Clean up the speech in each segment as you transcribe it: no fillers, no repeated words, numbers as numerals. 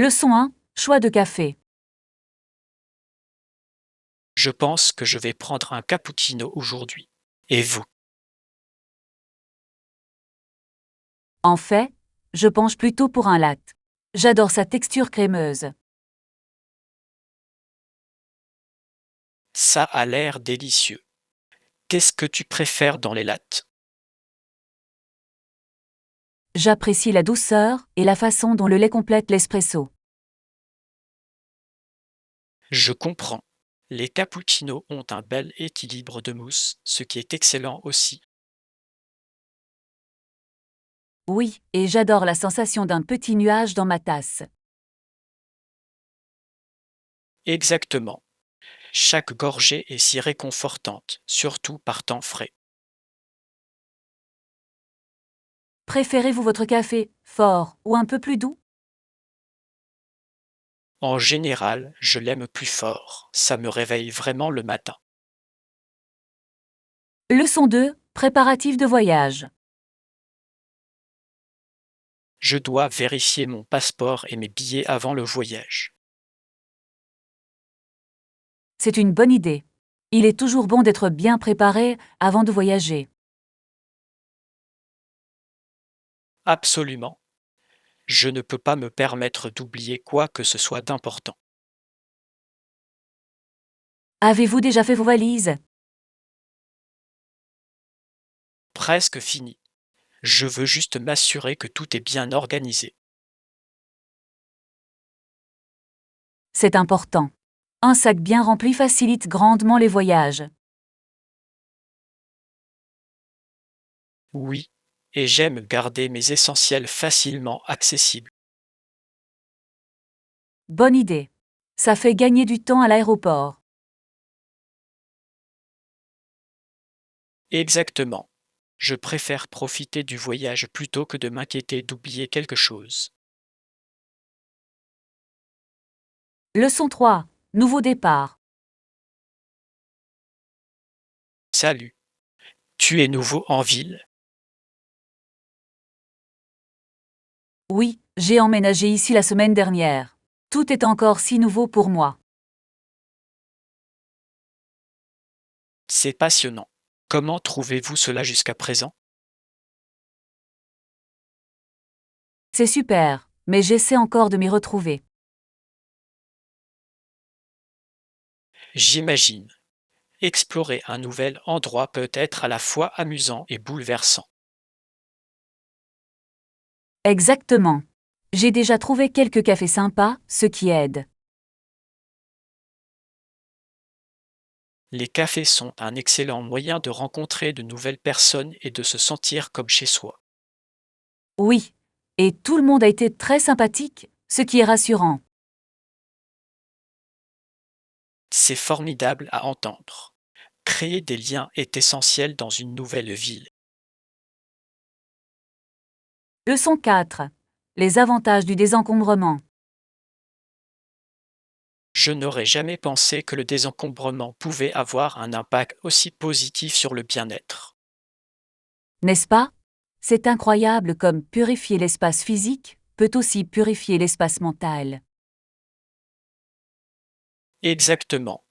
Leçon 1. Choix de café. Je pense que je vais prendre un cappuccino aujourd'hui. Et vous? En fait, je penche plutôt pour un latte. J'adore sa texture crémeuse. Ça a l'air délicieux. Qu'est-ce que tu préfères dans les lattes? J'apprécie la douceur et la façon dont le lait complète l'espresso. Je comprends. Les cappuccinos ont un bel équilibre de mousse, ce qui est excellent aussi. Oui, et j'adore la sensation d'un petit nuage dans ma tasse. Exactement. Chaque gorgée est si réconfortante, surtout par temps frais. Préférez-vous votre café fort ou un peu plus doux? En général, je l'aime plus fort. Ça me réveille vraiment le matin. Leçon 2. Préparatifs de voyage. Je dois vérifier mon passeport et mes billets avant le voyage. C'est une bonne idée. Il est toujours bon d'être bien préparé avant de voyager. Absolument. Je ne peux pas me permettre d'oublier quoi que ce soit d'important. Avez-vous déjà fait vos valises? Presque fini. Je veux juste m'assurer que tout est bien organisé. C'est important. Un sac bien rempli facilite grandement les voyages. Oui, et j'aime garder mes essentiels facilement accessibles. Bonne idée. Ça fait gagner du temps à l'aéroport. Exactement. Je préfère profiter du voyage plutôt que de m'inquiéter d'oublier quelque chose. Leçon 3. Nouveau départ. Salut. Tu es nouveau en ville? Oui, j'ai emménagé ici la semaine dernière. Tout est encore si nouveau pour moi. C'est passionnant. Comment trouvez-vous cela jusqu'à présent? C'est super, mais j'essaie encore de m'y retrouver. J'imagine. Explorer un nouvel endroit peut être à la fois amusant et bouleversant. Exactement. J'ai déjà trouvé quelques cafés sympas, ce qui aide. Les cafés sont un excellent moyen de rencontrer de nouvelles personnes et de se sentir comme chez soi. Oui. Et tout le monde a été très sympathique, ce qui est rassurant. C'est formidable à entendre. Créer des liens est essentiel dans une nouvelle ville. Leçon 4. Les avantages du désencombrement. Je n'aurais jamais pensé que le désencombrement pouvait avoir un impact aussi positif sur le bien-être. N'est-ce pas? C'est incroyable comme purifier l'espace physique peut aussi purifier l'espace mental. Exactement.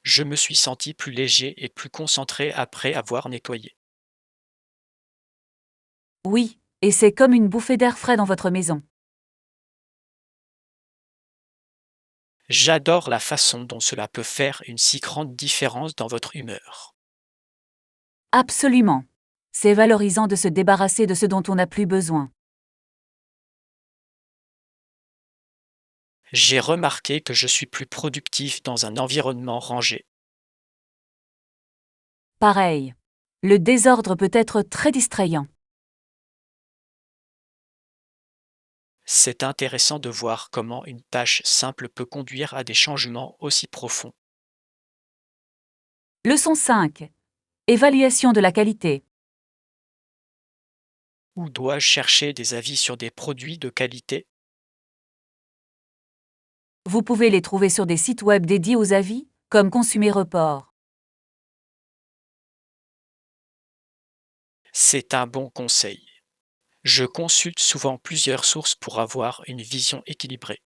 Je me suis senti plus léger et plus concentré après avoir nettoyé. Oui, et c'est comme une bouffée d'air frais dans votre maison. J'adore la façon dont cela peut faire une si grande différence dans votre humeur. Absolument. C'est valorisant de se débarrasser de ce dont on n'a plus besoin. J'ai remarqué que je suis plus productif dans un environnement rangé. Pareil. Le désordre peut être très distrayant. C'est intéressant de voir comment une tâche simple peut conduire à des changements aussi profonds. Leçon 5. Évaluation de la qualité. Où dois-je chercher des avis sur des produits de qualité? Vous pouvez les trouver sur des sites web dédiés aux avis, comme Consumer Report. C'est un bon conseil. Je consulte souvent plusieurs sources pour avoir une vision équilibrée.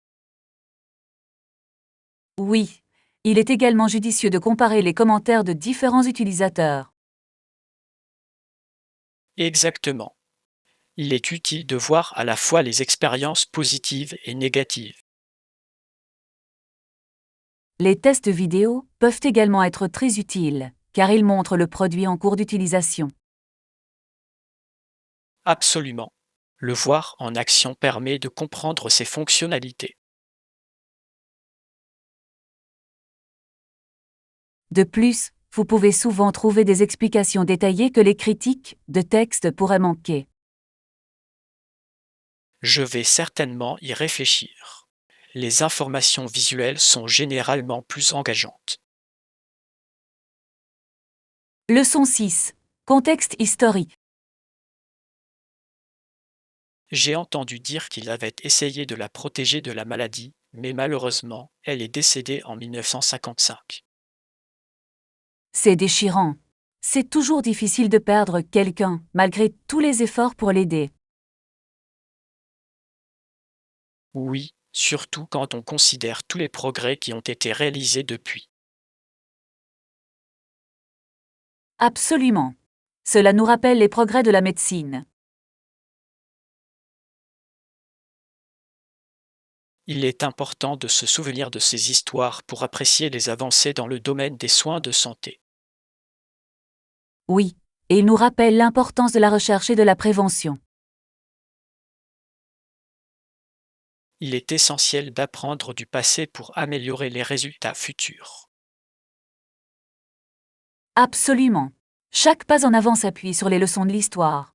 Oui, il est également judicieux de comparer les commentaires de différents utilisateurs. Exactement. Il est utile de voir à la fois les expériences positives et négatives. Les tests vidéo peuvent également être très utiles, car ils montrent le produit en cours d'utilisation. Absolument. Le voir en action permet de comprendre ses fonctionnalités. De plus, vous pouvez souvent trouver des explications détaillées que les critiques de texte pourraient manquer. Je vais certainement y réfléchir. Les informations visuelles sont généralement plus engageantes. Leçon 6. Contexte historique. J'ai entendu dire qu'il avait essayé de la protéger de la maladie, mais malheureusement, elle est décédée en 1955. C'est déchirant. C'est toujours difficile de perdre quelqu'un, malgré tous les efforts pour l'aider. Oui, surtout quand on considère tous les progrès qui ont été réalisés depuis. Absolument. Cela nous rappelle les progrès de la médecine. Il est important de se souvenir de ces histoires pour apprécier les avancées dans le domaine des soins de santé. Oui, et il nous rappelle l'importance de la recherche et de la prévention. Il est essentiel d'apprendre du passé pour améliorer les résultats futurs. Absolument. Chaque pas en avant s'appuie sur les leçons de l'histoire.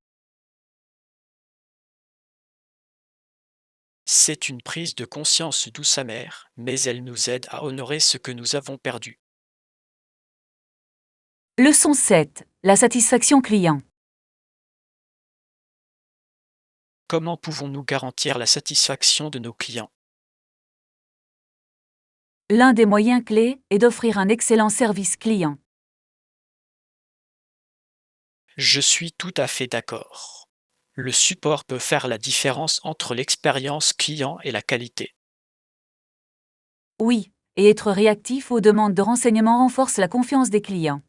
C'est une prise de conscience douce amère, mais elle nous aide à honorer ce que nous avons perdu. Leçon 7. La satisfaction client. Comment pouvons-nous garantir la satisfaction de nos clients? L'un des moyens clés est d'offrir un excellent service client. Je suis tout à fait d'accord. Le support peut faire la différence entre l'expérience client et la qualité. Oui, et être réactif aux demandes de renseignements renforce la confiance des clients.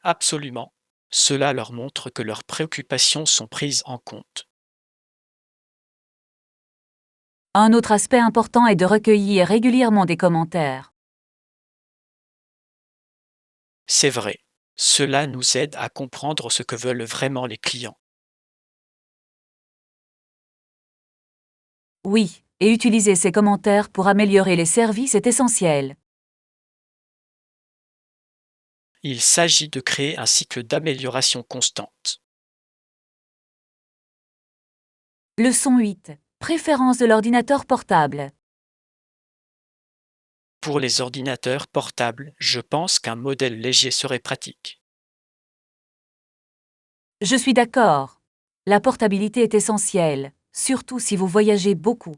Absolument. Cela leur montre que leurs préoccupations sont prises en compte. Un autre aspect important est de recueillir régulièrement des commentaires. C'est vrai. Cela nous aide à comprendre ce que veulent vraiment les clients. Oui, et utiliser ces commentaires pour améliorer les services est essentiel. Il s'agit de créer un cycle d'amélioration constante. Leçon 8. Préférence de l'ordinateur portable. Pour les ordinateurs portables, je pense qu'un modèle léger serait pratique. Je suis d'accord. La portabilité est essentielle, surtout si vous voyagez beaucoup.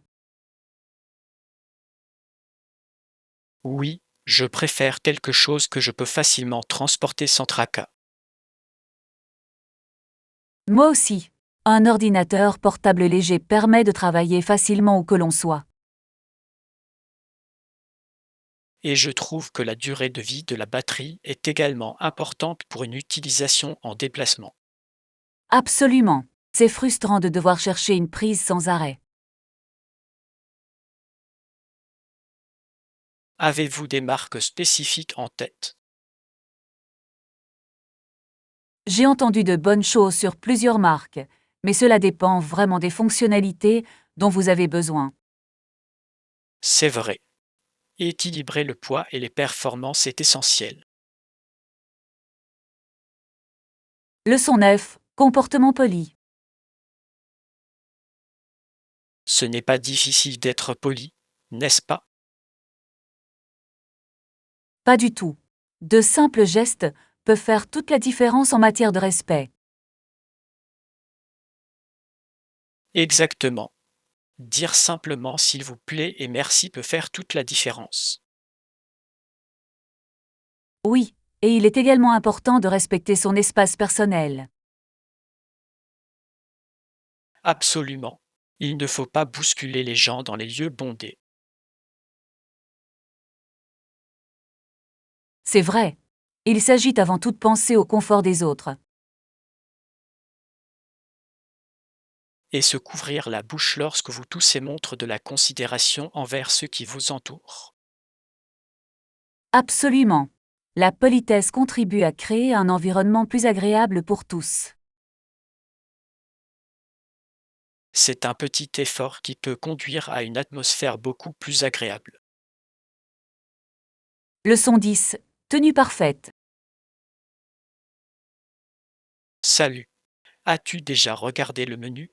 Oui, je préfère quelque chose que je peux facilement transporter sans tracas. Moi aussi. Un ordinateur portable léger permet de travailler facilement où que l'on soit. Et je trouve que la durée de vie de la batterie est également importante pour une utilisation en déplacement. Absolument. C'est frustrant de devoir chercher une prise sans arrêt. Avez-vous des marques spécifiques en tête? J'ai entendu de bonnes choses sur plusieurs marques, mais cela dépend vraiment des fonctionnalités dont vous avez besoin. C'est vrai. Équilibrer le poids et les performances est essentiel. Leçon 9. Comportement poli. Ce n'est pas difficile d'être poli, n'est-ce pas? Pas du tout. De simples gestes peuvent faire toute la différence en matière de respect. Exactement. Dire simplement s'il vous plaît et merci peut faire toute la différence. Oui, et il est également important de respecter son espace personnel. Absolument. Il ne faut pas bousculer les gens dans les lieux bondés. C'est vrai. Il s'agit avant tout de penser au confort des autres. Et se couvrir la bouche lorsque vous toussez montre de la considération envers ceux qui vous entourent. Absolument. La politesse contribue à créer un environnement plus agréable pour tous. C'est un petit effort qui peut conduire à une atmosphère beaucoup plus agréable. Leçon 10. Tenue parfaite. Salut, as-tu déjà regardé le menu?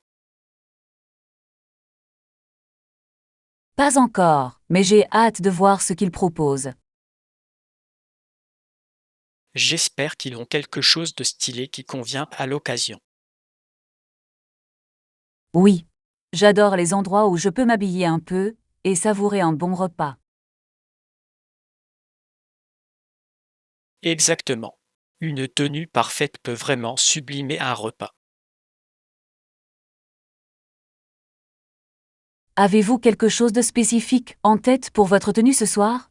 Pas encore, mais j'ai hâte de voir ce qu'il propose. J'espère qu'ils ont quelque chose de stylé qui convient à l'occasion. Oui. J'adore les endroits où je peux m'habiller un peu et savourer un bon repas. Exactement. Une tenue parfaite peut vraiment sublimer un repas. Avez-vous quelque chose de spécifique en tête pour votre tenue ce soir?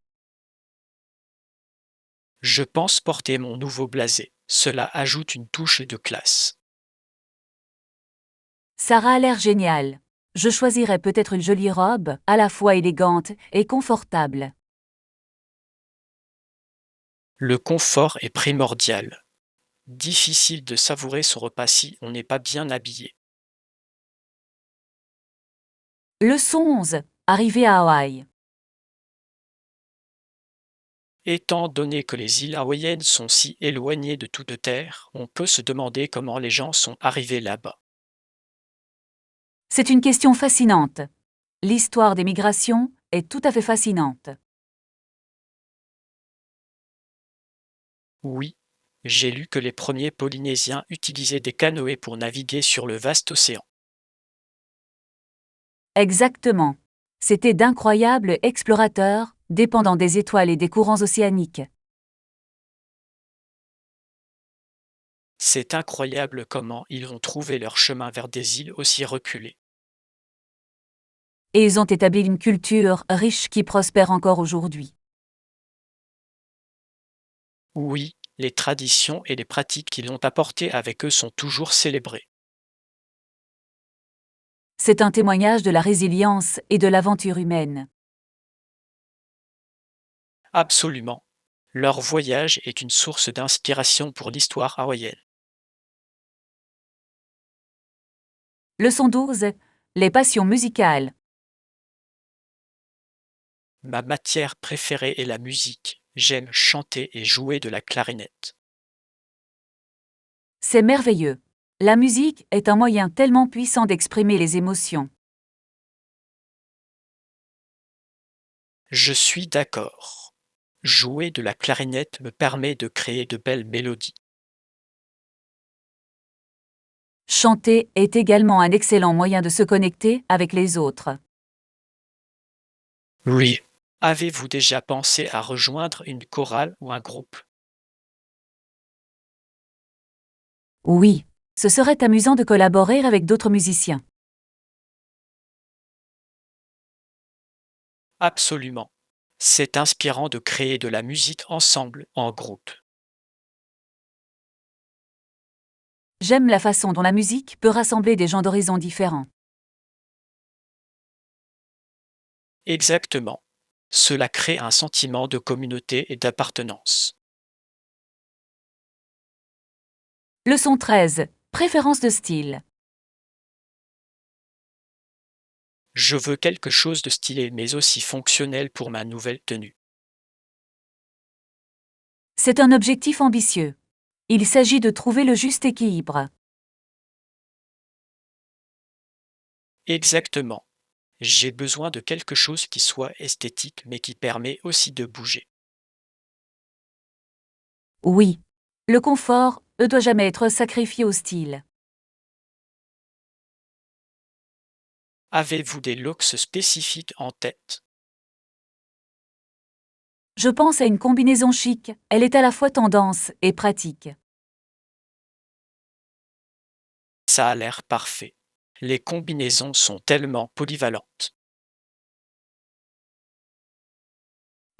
Je pense porter mon nouveau blasé. Cela ajoute une touche de classe. Sarah a l'air géniale. Je choisirais peut-être une jolie robe, à la fois élégante et confortable. Le confort est primordial. Difficile de savourer son repas si on n'est pas bien habillé. Leçon 11. Arrivée à Hawaï. Étant donné que les îles hawaïennes sont si éloignées de toute terre, on peut se demander comment les gens sont arrivés là-bas. C'est une question fascinante. L'histoire des migrations est tout à fait fascinante. Oui, j'ai lu que les premiers Polynésiens utilisaient des canoës pour naviguer sur le vaste océan. Exactement. C'étaient d'incroyables explorateurs, dépendant des étoiles et des courants océaniques. C'est incroyable comment ils ont trouvé leur chemin vers des îles aussi reculées. Et ils ont établi une culture riche qui prospère encore aujourd'hui. Oui, les traditions et les pratiques qu'ils ont apportées avec eux sont toujours célébrées. C'est un témoignage de la résilience et de l'aventure humaine. Absolument. Leur voyage est une source d'inspiration pour l'histoire hawaïenne. Leçon 12. Les passions musicales. Ma matière préférée est la musique. J'aime chanter et jouer de la clarinette. C'est merveilleux. La musique est un moyen tellement puissant d'exprimer les émotions. Je suis d'accord. Jouer de la clarinette me permet de créer de belles mélodies. Chanter est également un excellent moyen de se connecter avec les autres. Oui. Avez-vous déjà pensé à rejoindre une chorale ou un groupe? Oui, ce serait amusant de collaborer avec d'autres musiciens. Absolument. C'est inspirant de créer de la musique ensemble, en groupe. J'aime la façon dont la musique peut rassembler des gens d'horizons différents. Exactement. Cela crée un sentiment de communauté et d'appartenance. Leçon 13. Préférence de style. Je veux quelque chose de stylé mais aussi fonctionnel pour ma nouvelle tenue. C'est un objectif ambitieux. Il s'agit de trouver le juste équilibre. Exactement. J'ai besoin de quelque chose qui soit esthétique mais qui permet aussi de bouger. Oui. Le confort ne doit jamais être sacrifié au style. Avez-vous des looks spécifiques en tête? Je pense à une combinaison chic. Elle est à la fois tendance et pratique. Ça a l'air parfait. Les combinaisons sont tellement polyvalentes.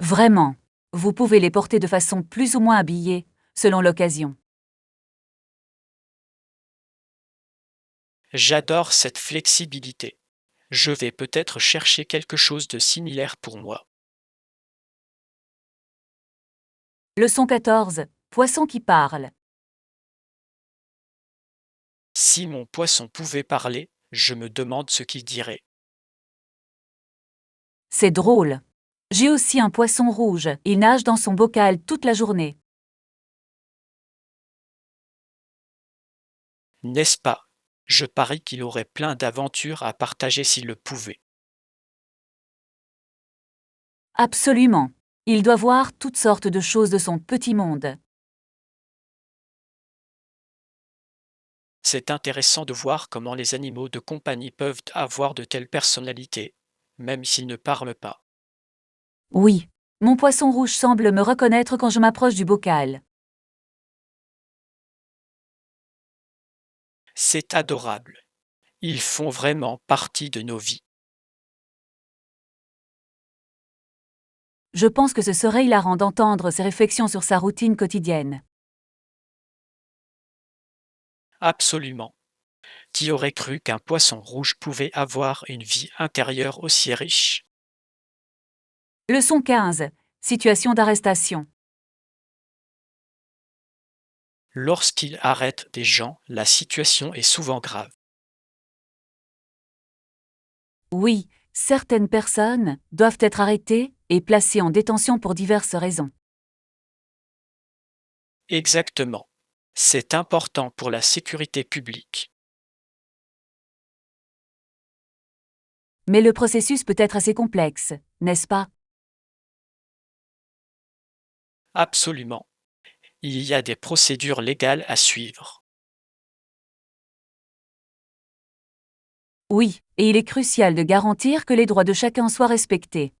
Vraiment. Vous pouvez les porter de façon plus ou moins habillée, selon l'occasion. J'adore cette flexibilité. Je vais peut-être chercher quelque chose de similaire pour moi. Leçon 14. Poisson qui parle. Si mon poisson pouvait parler, je me demande ce qu'il dirait. C'est drôle. J'ai aussi un poisson rouge. Il nage dans son bocal toute la journée. N'est-ce pas? Je parie qu'il aurait plein d'aventures à partager s'il le pouvait. Absolument. Il doit voir toutes sortes de choses de son petit monde. C'est intéressant de voir comment les animaux de compagnie peuvent avoir de telles personnalités, même s'ils ne parlent pas. Oui. Mon poisson rouge semble me reconnaître quand je m'approche du bocal. C'est adorable. Ils font vraiment partie de nos vies. Je pense que ce serait hilarant d'entendre ses réflexions sur sa routine quotidienne. Absolument. Qui aurait cru qu'un poisson rouge pouvait avoir une vie intérieure aussi riche? Leçon 15. Situation d'arrestation. Lorsqu'il arrête des gens, la situation est souvent grave. Oui, certaines personnes doivent être arrêtées et placées en détention pour diverses raisons. Exactement. C'est important pour la sécurité publique. Mais le processus peut être assez complexe, n'est-ce pas? Absolument. Il y a des procédures légales à suivre. Oui, et il est crucial de garantir que les droits de chacun soient respectés.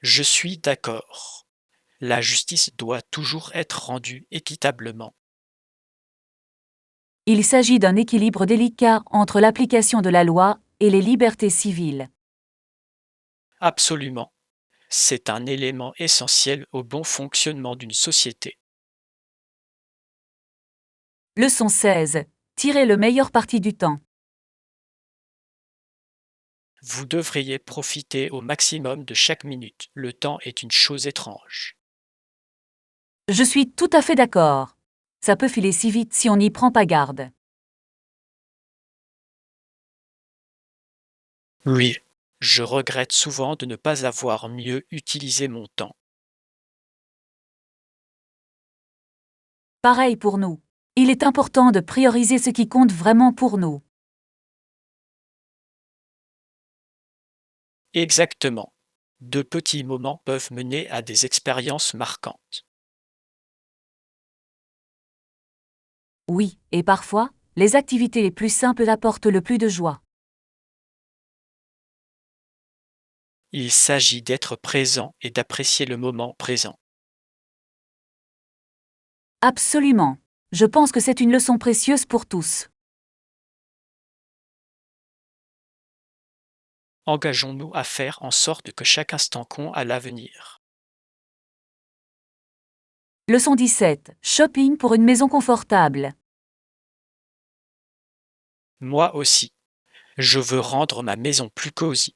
Je suis d'accord. La justice doit toujours être rendue équitablement. Il s'agit d'un équilibre délicat entre l'application de la loi et les libertés civiles. Absolument. C'est un élément essentiel au bon fonctionnement d'une société. Leçon 16. Tirez le meilleur parti du temps. Vous devriez profiter au maximum de chaque minute. Le temps est une chose étrange. Je suis tout à fait d'accord. Ça peut filer si vite si on n'y prend pas garde. Oui, je regrette souvent de ne pas avoir mieux utilisé mon temps. Pareil pour nous. Il est important de prioriser ce qui compte vraiment pour nous. Exactement. De petits moments peuvent mener à des expériences marquantes. Oui, et parfois, les activités les plus simples apportent le plus de joie. Il s'agit d'être présent et d'apprécier le moment présent. Absolument. Je pense que c'est une leçon précieuse pour tous. Engageons-nous à faire en sorte que chaque instant compte à l'avenir. Leçon 17. Shopping pour une maison confortable. Moi aussi, je veux rendre ma maison plus cosy.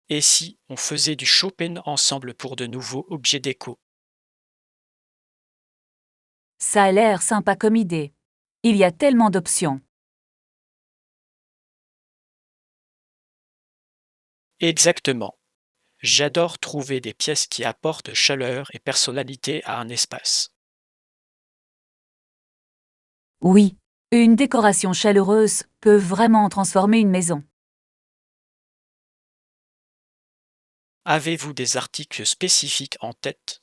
Et si on faisait du shopping ensemble pour de nouveaux objets déco? Ça a l'air sympa comme idée. Il y a tellement d'options. Exactement. J'adore trouver des pièces qui apportent chaleur et personnalité à un espace. Oui, une décoration chaleureuse peut vraiment transformer une maison. Avez-vous des articles spécifiques en tête?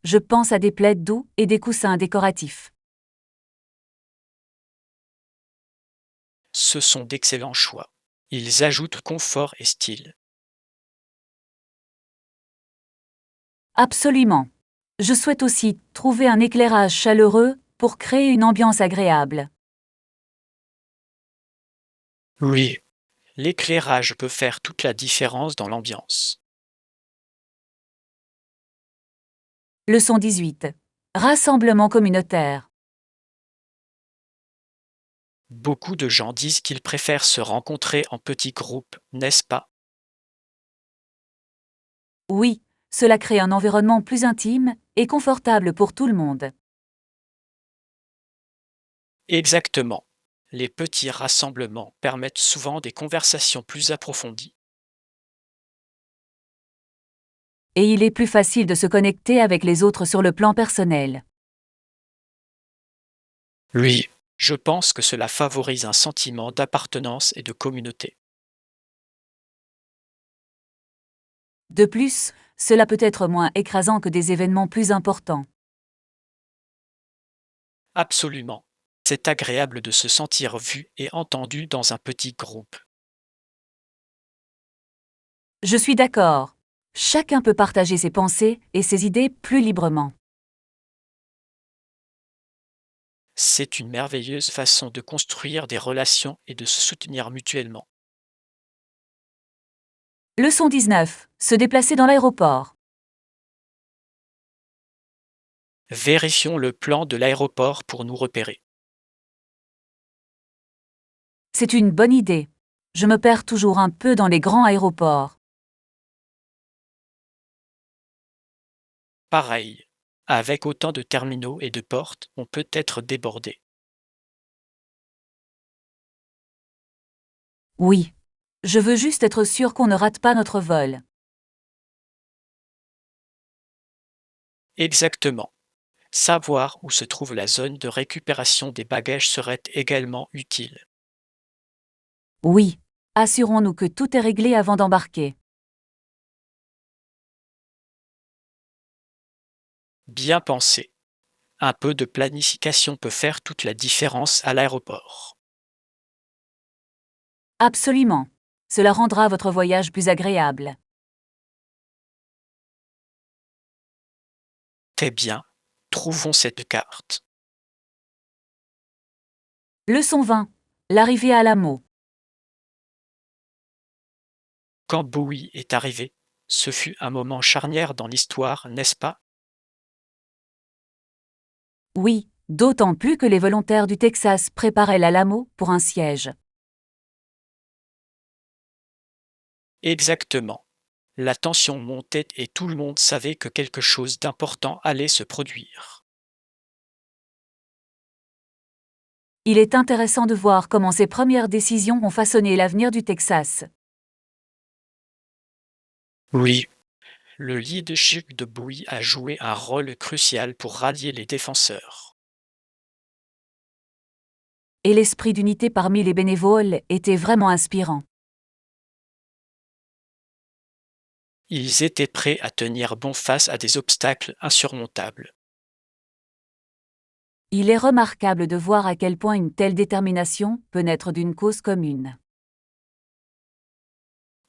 Je pense à des plaids doux et des coussins décoratifs. Ce sont d'excellents choix. Ils ajoutent confort et style. Absolument. Je souhaite aussi trouver un éclairage chaleureux pour créer une ambiance agréable. Oui, L'éclairage peut faire toute la différence dans l'ambiance. Leçon 18. Rassemblement communautaire. Beaucoup de gens disent qu'ils préfèrent se rencontrer en petits groupes, n'est-ce pas? Oui, cela crée un environnement plus intime et confortable pour tout le monde. Exactement. Les petits rassemblements permettent souvent des conversations plus approfondies. Et il est plus facile de se connecter avec les autres sur le plan personnel. Oui, je pense que cela favorise un sentiment d'appartenance et de communauté. De plus, cela peut être moins écrasant que des événements plus importants. Absolument. C'est agréable de se sentir vu et entendu dans un petit groupe. Je suis d'accord. Chacun peut partager ses pensées et ses idées plus librement. C'est une merveilleuse façon de construire des relations et de se soutenir mutuellement. Leçon 19. Se déplacer dans l'aéroport. Vérifions le plan de l'aéroport pour nous repérer. C'est une bonne idée. Je me perds toujours un peu dans les grands aéroports. Pareil, avec autant de terminaux et de portes, on peut être débordé. Oui. Je veux juste être sûr qu'on ne rate pas notre vol. Exactement. Savoir où se trouve la zone de récupération des bagages serait également utile. Oui. Assurons-nous que tout est réglé avant d'embarquer. Bien pensé. Un peu de planification peut faire toute la différence à l'aéroport. Absolument. Cela rendra votre voyage plus agréable. Très bien. Trouvons cette carte. Leçon 20. L'arrivée à l'AMO. Quand Bowie est arrivé, ce fut un moment charnière dans l'histoire, n'est-ce pas? Oui, d'autant plus que les volontaires du Texas préparaient l'Alamo pour un siège. Exactement. La tension montait et tout le monde savait que quelque chose d'important allait se produire. Il est intéressant de voir comment ces premières décisions ont façonné l'avenir du Texas. Oui, le leadership de Bowie a joué un rôle crucial pour rallier les défenseurs. Et l'esprit d'unité parmi les bénévoles était vraiment inspirant. Ils étaient prêts à tenir bon face à des obstacles insurmontables. Il est remarquable de voir à quel point une telle détermination peut naître d'une cause commune.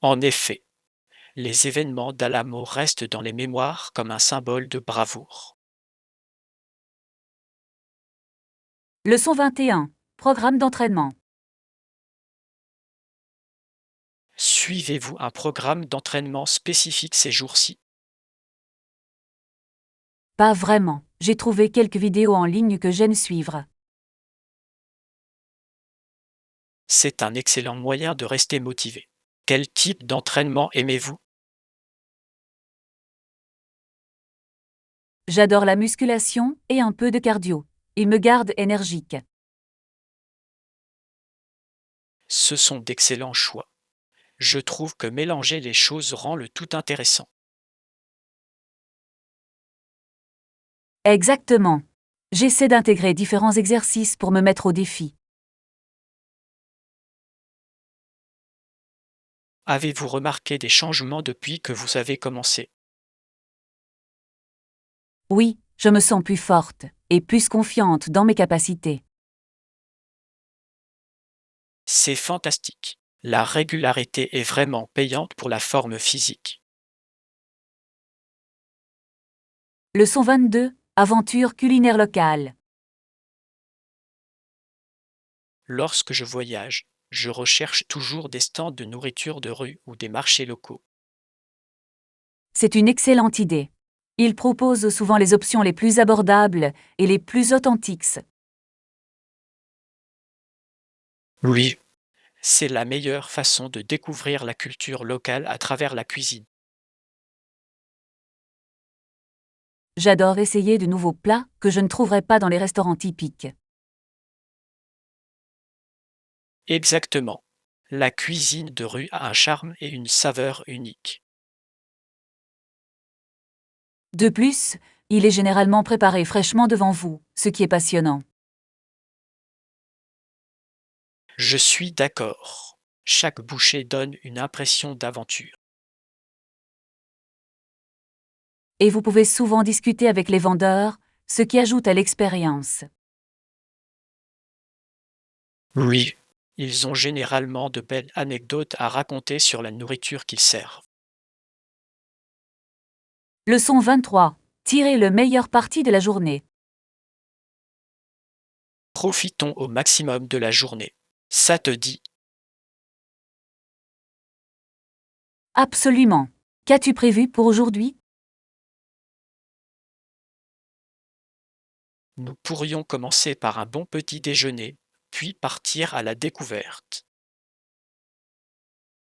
En effet, les événements d'Alamo restent dans les mémoires comme un symbole de bravoure. Leçon 21. Programme d'entraînement. Suivez-vous un programme d'entraînement spécifique ces jours-ci? Pas vraiment. J'ai trouvé quelques vidéos en ligne que j'aime suivre. C'est un excellent moyen de rester motivé. Quel type d'entraînement aimez-vous? J'adore la musculation et un peu de cardio. Il me garde énergique. Ce sont d'excellents choix. Je trouve que mélanger les choses rend le tout intéressant. Exactement. J'essaie d'intégrer différents exercices pour me mettre au défi. Avez-vous remarqué des changements depuis que vous avez commencé? Oui, je me sens plus forte et plus confiante dans mes capacités. C'est fantastique. La régularité est vraiment payante pour la forme physique. Leçon 22. Aventure culinaire locale. Lorsque je voyage, Je recherche toujours des stands de nourriture de rue ou des marchés locaux. C'est une excellente idée. Ils proposent souvent les options les plus abordables et les plus authentiques. Oui, c'est la meilleure façon de découvrir la culture locale à travers la cuisine. J'adore essayer de nouveaux plats que je ne trouverais pas dans les restaurants typiques. Exactement. La cuisine de rue a un charme et une saveur unique. De plus, il est généralement préparé fraîchement devant vous, ce qui est passionnant. Je suis d'accord. Chaque bouchée donne une impression d'aventure. Et vous pouvez souvent discuter avec les vendeurs, ce qui ajoute à l'expérience. Oui, ils ont généralement de belles anecdotes à raconter sur la nourriture qu'ils servent. Leçon 23. Tirez le meilleur parti de la journée. Profitons au maximum de la journée. Ça te dit, Absolument. Qu'as-tu prévu pour aujourd'hui? nous pourrions commencer par un bon petit déjeuner, puis partir à la découverte.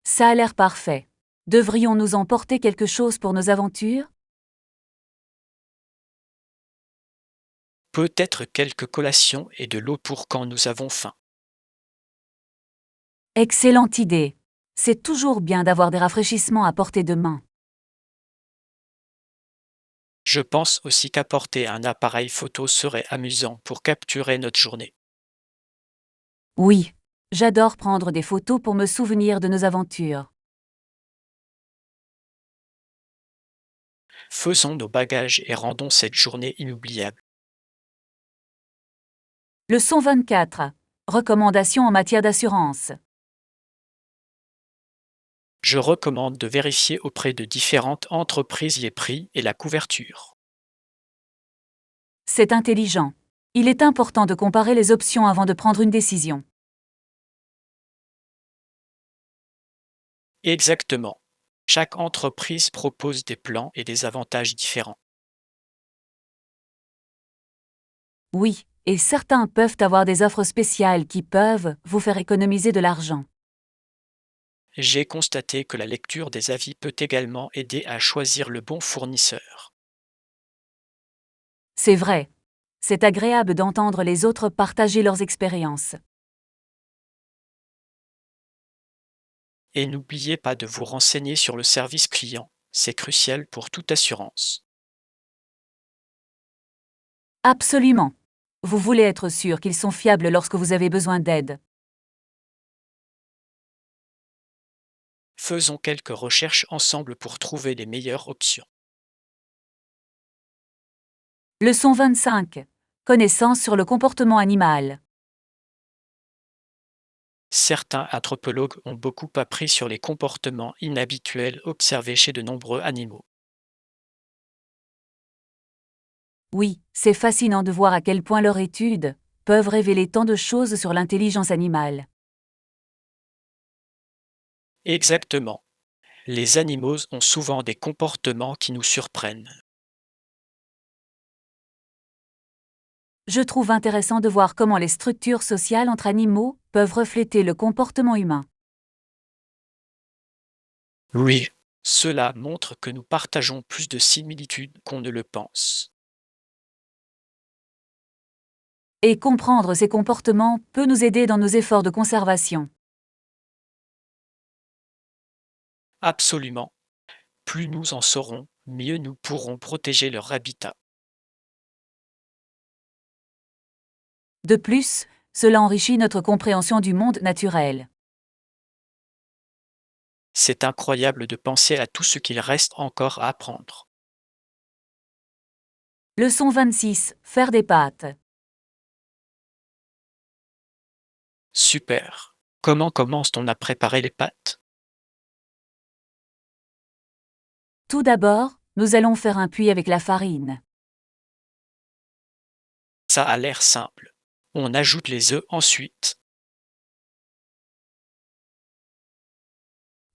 Ça a l'air parfait. Devrions-nous emporter quelque chose pour nos aventures? Peut-être quelques collations et de l'eau pour quand nous avons faim. Excellente idée. C'est toujours bien d'avoir des rafraîchissements à portée de main. Je pense aussi qu'apporter un appareil photo serait amusant pour capturer notre journée. Oui, j'adore prendre des photos pour me souvenir de nos aventures. Faisons nos bagages et rendons cette journée inoubliable. Leçon 24. Recommandations en matière d'assurance. Je recommande de vérifier auprès de différentes entreprises les prix et la couverture. C'est intelligent. Il est important de comparer les options avant de prendre une décision. Exactement. Chaque entreprise propose des plans et des avantages différents. Oui, et certains peuvent avoir des offres spéciales qui peuvent vous faire économiser de l'argent. J'ai constaté que la lecture des avis peut également aider à choisir le bon fournisseur. C'est vrai. C'est agréable d'entendre les autres partager leurs expériences. Et n'oubliez pas de vous renseigner sur le service client. C'est crucial pour toute assurance. Absolument. Vous voulez être sûr qu'ils sont fiables lorsque vous avez besoin d'aide. Faisons quelques recherches ensemble pour trouver les meilleures options. Leçon 25. Connaissances sur le comportement animal. Certains anthropologues ont beaucoup appris sur les comportements inhabituels observés chez de nombreux animaux. Oui, c'est fascinant de voir à quel point leurs études peuvent révéler tant de choses sur l'intelligence animale. Exactement. Les animaux ont souvent des comportements qui nous surprennent. Je trouve intéressant de voir comment les structures sociales entre animaux peuvent refléter le comportement humain. Oui, cela montre que nous partageons plus de similitudes qu'on ne le pense. Et comprendre ces comportements peut nous aider dans nos efforts de conservation. Absolument. Plus nous en saurons, mieux nous pourrons protéger leur habitat. De plus, cela enrichit notre compréhension du monde naturel. C'est incroyable de penser à tout ce qu'il reste encore à apprendre. Leçon 26. Faire des pâtes. Super. Comment commence-t-on à préparer les pâtes? Tout d'abord, nous allons faire un puits avec la farine. Ça a l'air simple. On ajoute les œufs ensuite.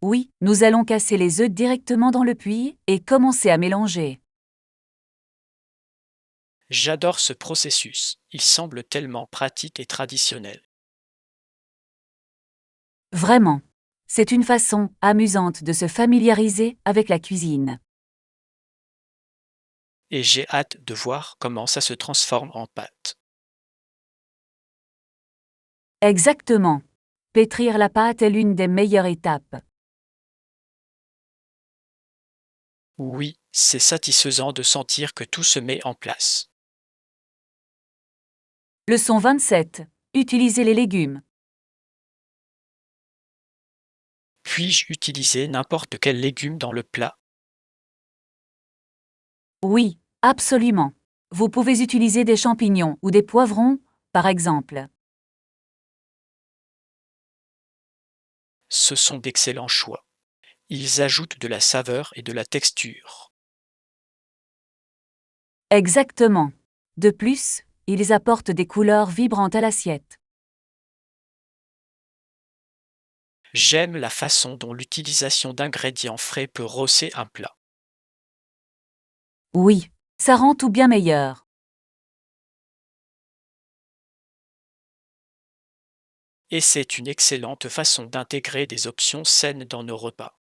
Oui, nous allons casser les œufs directement dans le puits et commencer à mélanger. J'adore ce processus, il semble tellement pratique et traditionnel. Vraiment. C'est une façon amusante de se familiariser avec la cuisine. Et j'ai hâte de voir comment ça se transforme en pâte. Exactement. Pétrir la pâte est l'une des meilleures étapes. Oui, c'est satisfaisant de sentir que tout se met en place. Leçon 27. Utilisez les légumes. Puis-je utiliser n'importe quel légume dans le plat? Oui, absolument. Vous pouvez utiliser des champignons ou des poivrons, par exemple. Ce sont d'excellents choix. Ils ajoutent de la saveur et de la texture. Exactement. De plus, ils apportent des couleurs vibrantes à l'assiette. J'aime la façon dont l'utilisation d'ingrédients frais peut rosser un plat. Oui, ça rend tout bien meilleur. Et c'est une excellente façon d'intégrer des options saines dans nos repas.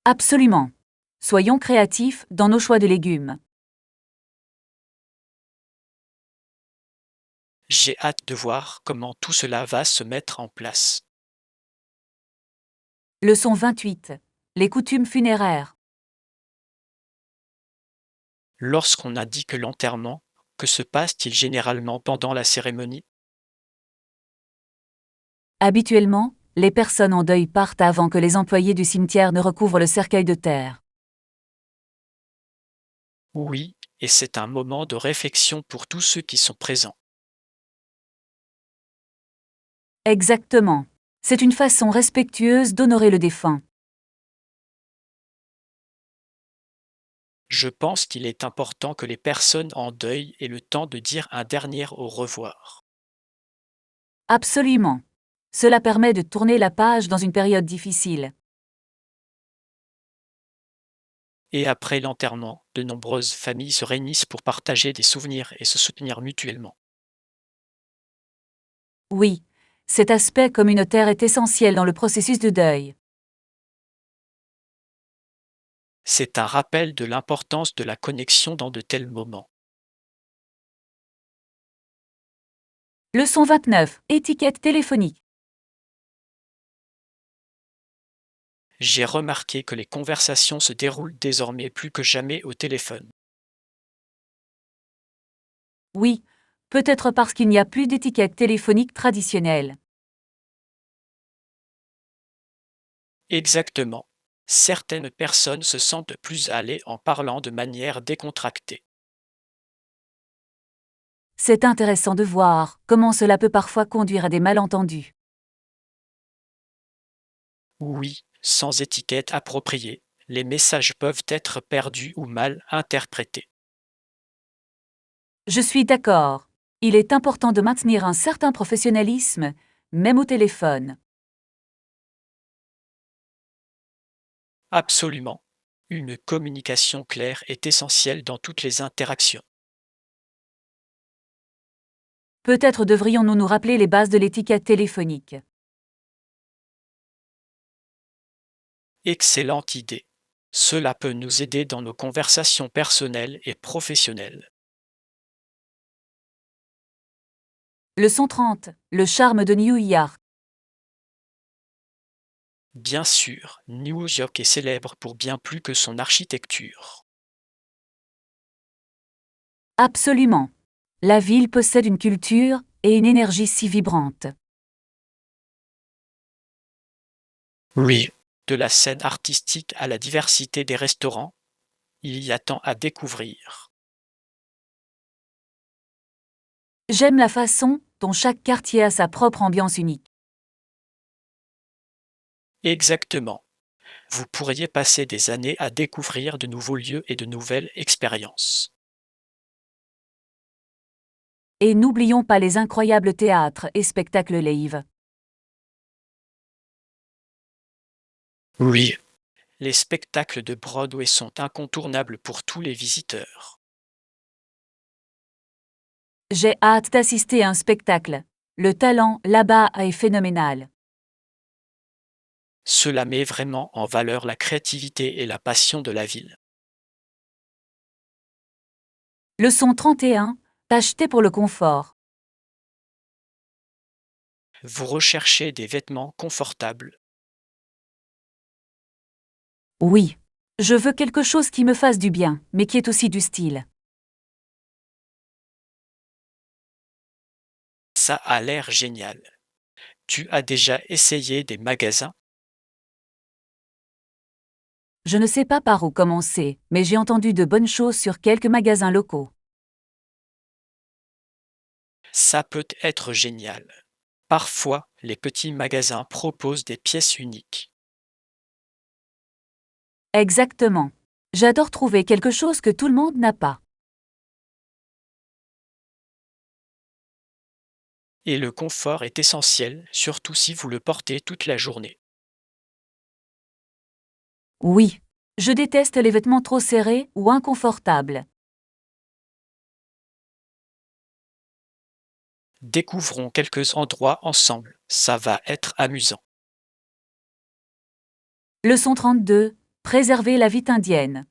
Absolument. Soyons créatifs dans nos choix de légumes. J'ai hâte de voir comment tout cela va se mettre en place. Leçon 28. Les coutumes funéraires. Lorsqu'on indique l'enterrement, que se passe-t-il généralement pendant la cérémonie? Habituellement, les personnes en deuil partent avant que les employés du cimetière ne recouvrent le cercueil de terre. Oui, et c'est un moment de réflexion pour tous ceux qui sont présents. Exactement. C'est une façon respectueuse d'honorer le défunt. Je pense qu'il est important que les personnes en deuil aient le temps de dire un dernier au revoir. Absolument. Cela permet de tourner la page dans une période difficile. Et après l'enterrement, de nombreuses familles se réunissent pour partager des souvenirs et se soutenir mutuellement. Oui, cet aspect communautaire est essentiel dans le processus de deuil. C'est un rappel de l'importance de la connexion dans de tels moments. Leçon 29. Étiquette téléphonique. J'ai remarqué que les conversations se déroulent désormais plus que jamais au téléphone. Oui, peut-être parce qu'il n'y a plus d'étiquette téléphonique traditionnelle. Exactement. Certaines personnes se sentent plus à l'aise en parlant de manière décontractée. C'est intéressant de voir comment cela peut parfois conduire à des malentendus. Oui, sans étiquette appropriée, les messages peuvent être perdus ou mal interprétés. Je suis d'accord. Il est important de maintenir un certain professionnalisme, même au téléphone. Absolument. Une communication claire est essentielle dans toutes les interactions. Peut-être devrions-nous nous rappeler les bases de l'étiquette téléphonique. Excellente idée. Cela peut nous aider dans nos conversations personnelles et professionnelles. Leçon 30. Le charme de New York. Bien sûr, New York est célèbre pour bien plus que son architecture. Absolument. La ville possède une culture et une énergie si vibrantes. Oui, de la scène artistique à la diversité des restaurants, il y a tant à découvrir. J'aime la façon dont chaque quartier a sa propre ambiance unique. Exactement. Vous pourriez passer des années à découvrir de nouveaux lieux et de nouvelles expériences. Et n'oublions pas les incroyables théâtres et spectacles live. Oui, les spectacles de Broadway sont incontournables pour tous les visiteurs. J'ai hâte d'assister à un spectacle. Le talent là-bas est phénoménal. Cela met vraiment en valeur la créativité et la passion de la ville. Leçon 31. T'acheter pour le confort. Vous recherchez des vêtements confortables. Oui. Je veux quelque chose qui me fasse du bien, mais qui est aussi du style. Ça a l'air génial. Tu as déjà essayé des magasins? Je ne sais pas par où commencer, mais j'ai entendu de bonnes choses sur quelques magasins locaux. Ça peut être génial. Parfois, les petits magasins proposent des pièces uniques. Exactement. J'adore trouver quelque chose que tout le monde n'a pas. Et le confort est essentiel, surtout si vous le portez toute la journée. Oui. Je déteste les vêtements trop serrés ou inconfortables. Découvrons quelques endroits ensemble, ça va être amusant. Leçon 32. Préserver la vie indienne.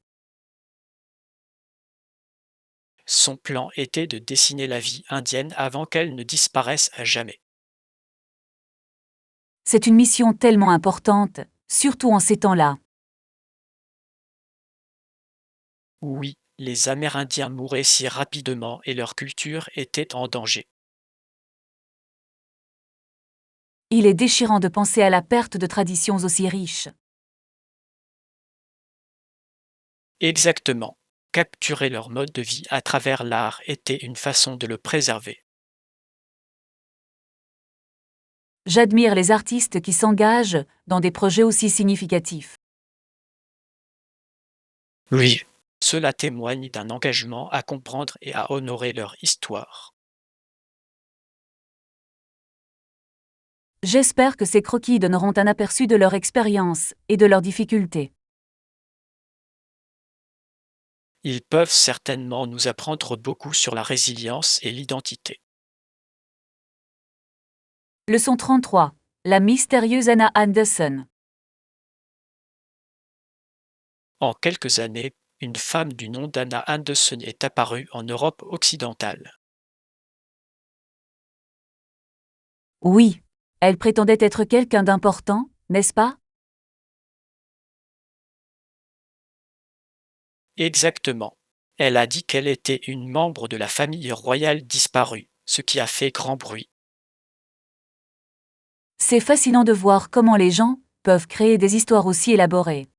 Son plan était de dessiner la vie indienne avant qu'elle ne disparaisse à jamais. C'est une mission tellement importante, surtout en ces temps-là. Oui, les Amérindiens mouraient si rapidement et leur culture était en danger. Il est déchirant de penser à la perte de traditions aussi riches. Exactement. Capturer leur mode de vie à travers l'art était une façon de le préserver. J'admire les artistes qui s'engagent dans des projets aussi significatifs. Oui, cela témoigne d'un engagement à comprendre et à honorer leur histoire. J'espère que ces croquis donneront un aperçu de leur expérience et de leurs difficultés. Ils peuvent certainement nous apprendre beaucoup sur la résilience et l'identité. Leçon 33. La mystérieuse Anna Anderson. En quelques années, une femme du nom d'Anna Anderson est apparue en Europe occidentale. Oui. Elle prétendait être quelqu'un d'important, n'est-ce pas? Exactement. Elle a dit qu'elle était une membre de la famille royale disparue, ce qui a fait grand bruit. C'est fascinant de voir comment les gens peuvent créer des histoires aussi élaborées.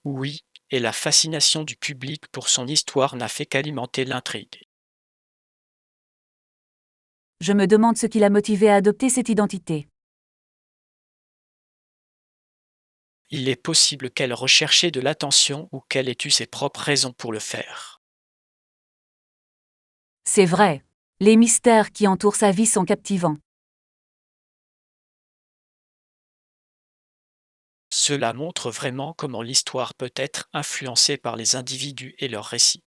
Oui, et la fascination du public pour son histoire n'a fait qu'alimenter l'intrigue. Je me demande ce qui l'a motivée à adopter cette identité. Il est possible qu'elle recherchait de l'attention ou qu'elle ait eu ses propres raisons pour le faire. C'est vrai. Les mystères qui entourent sa vie sont captivants. Cela montre vraiment comment l'histoire peut être influencée par les individus et leurs récits.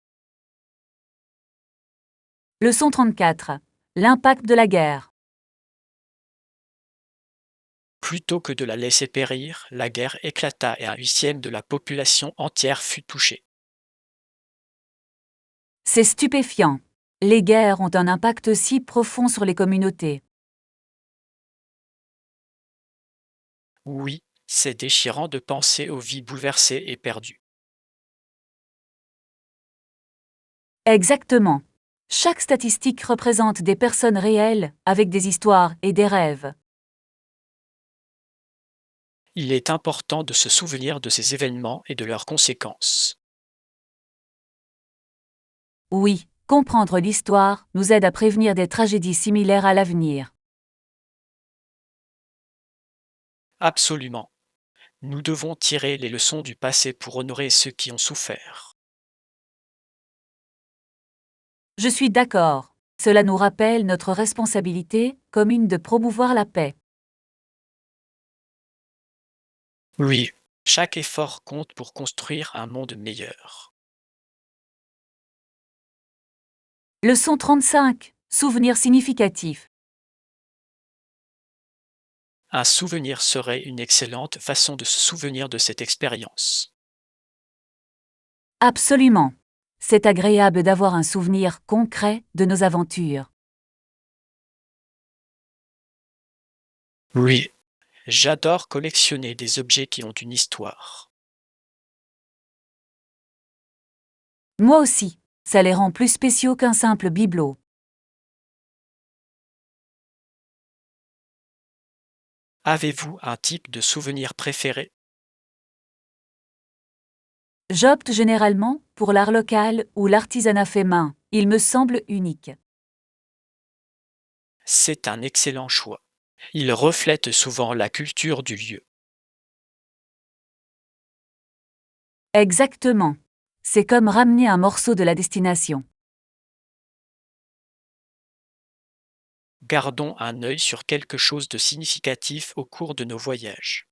Leçon 34. L'impact de la guerre. Plutôt que de la laisser périr, la guerre éclata et un huitième de la population entière fut touchée. C'est stupéfiant. Les guerres ont un impact si profond sur les communautés. Oui, c'est déchirant de penser aux vies bouleversées et perdues. Exactement. Chaque statistique représente des personnes réelles, avec des histoires et des rêves. Il est important de se souvenir de ces événements et de leurs conséquences. Oui, comprendre l'histoire nous aide à prévenir des tragédies similaires à l'avenir. Absolument. Nous devons tirer les leçons du passé pour honorer ceux qui ont souffert. Je suis d'accord. Cela nous rappelle notre responsabilité commune de promouvoir la paix. Oui, chaque effort compte pour construire un monde meilleur. Leçon 35. Souvenir significatif. Un souvenir serait une excellente façon de se souvenir de cette expérience. Absolument. C'est agréable d'avoir un souvenir concret de nos aventures. Oui, j'adore collectionner des objets qui ont une histoire. Moi aussi. Ça les rend plus spéciaux qu'un simple bibelot. Avez-vous un type de souvenir préféré? J'opte généralement pour l'art local ou l'artisanat fait main. Il me semble unique. C'est un excellent choix. Il reflète souvent la culture du lieu. Exactement. C'est comme ramener un morceau de la destination. Gardons un œil sur quelque chose de significatif au cours de nos voyages.